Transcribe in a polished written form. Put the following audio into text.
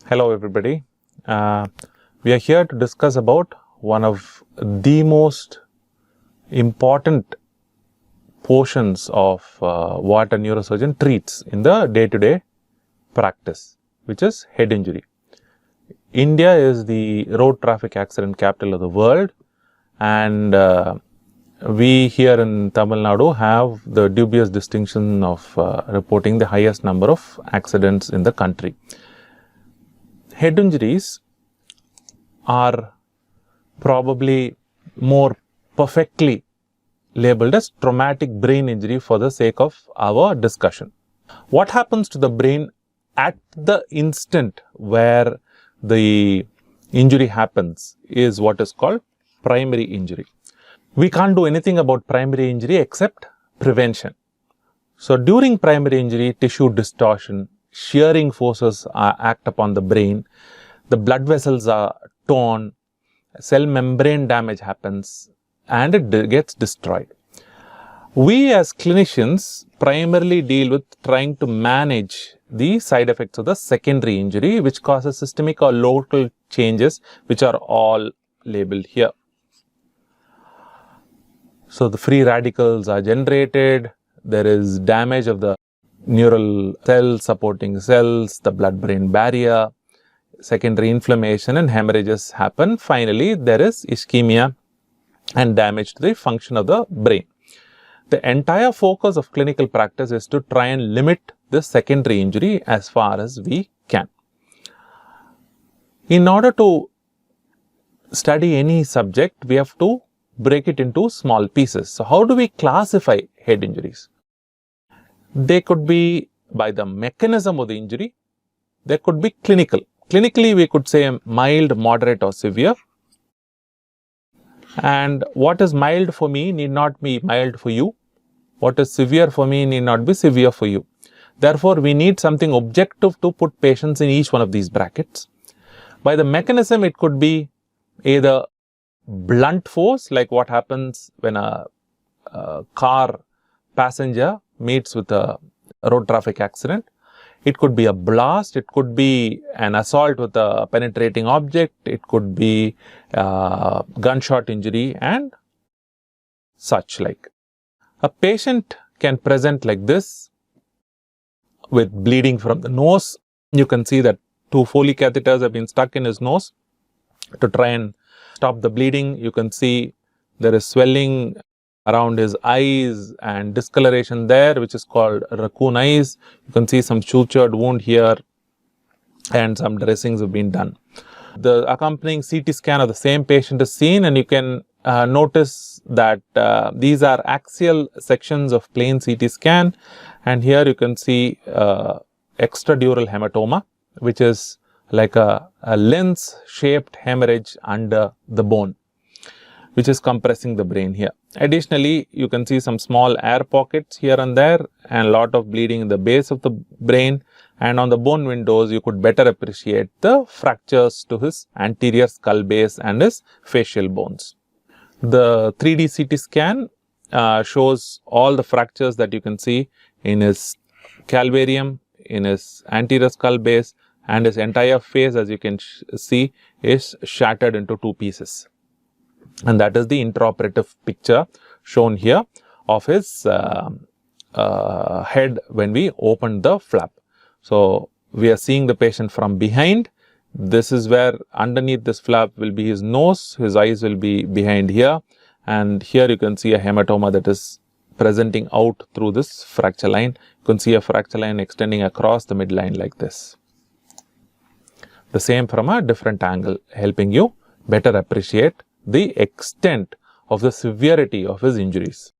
Hello everybody. We are here to discuss about one of the most important portions of what a neurosurgeon treats in the day-to-day practice, which is head injury. India is the road traffic accident capital of the world, and we here in Tamil Nadu have the dubious distinction of reporting the highest number of accidents in the country. Head injuries are probably more perfectly labeled as traumatic brain injury for the sake of our discussion. What happens to the brain at the instant where the injury happens is what is called primary injury. We can't do anything about primary injury except prevention. So during primary injury, tissue distortion, shearing forces act upon the brain, the blood vessels are torn, cell membrane damage happens, and it gets destroyed. We as clinicians primarily deal with trying to manage the side effects of the secondary injury, which causes systemic or local changes, which are all labeled here. So the free radicals are generated, there is damage of the neural cells, supporting cells, the blood-brain barrier, secondary inflammation and hemorrhages happen. Finally, there is ischemia and damage to the function of the brain. The entire focus of clinical practice is to try and limit the secondary injury as far as we can. In order to study any subject, we have to break it into small pieces. So how do we classify head injuries? They could be by the mechanism of the injury. They could be clinical. Clinically, we could say mild, moderate or severe. And what is mild for me need not be mild for you. What is severe for me need not be severe for you. Therefore, we need something objective to put patients in each one of these brackets. By the mechanism, it could be either blunt force, like what happens when a car passenger meets with a road traffic accident. It could be a blast, it could be an assault with a penetrating object, it could be gunshot injury and such like. A patient can present like this with bleeding from the nose. You can see that 2 Foley catheters have been stuck in his nose to try and stop the bleeding. You can see there is swelling around his eyes and discoloration there, which is called raccoon eyes. You can see some sutured wound here and some dressings have been done. The accompanying CT scan of the same patient is seen, and you can notice that these are axial sections of plain CT scan, and here you can see extradural hematoma, which is like a lens shaped hemorrhage under the bone, which is compressing the brain here. Additionally, you can see some small air pockets here and there and a lot of bleeding in the base of the brain, and on the bone windows you could better appreciate the fractures to his anterior skull base and his facial bones. The 3D CT scan shows all the fractures that you can see in his calvarium, in his anterior skull base, and his entire face, as you can see, is shattered into 2 pieces. And that is the intraoperative picture shown here of his head when we opened the flap. So we are seeing the patient from behind. This is where underneath this flap will be his nose, his eyes will be behind here, and here you can see a hematoma that is presenting out through this fracture line. You can see a fracture line extending across the midline like this. The same from a different angle, helping you better appreciate the extent of the severity of his injuries.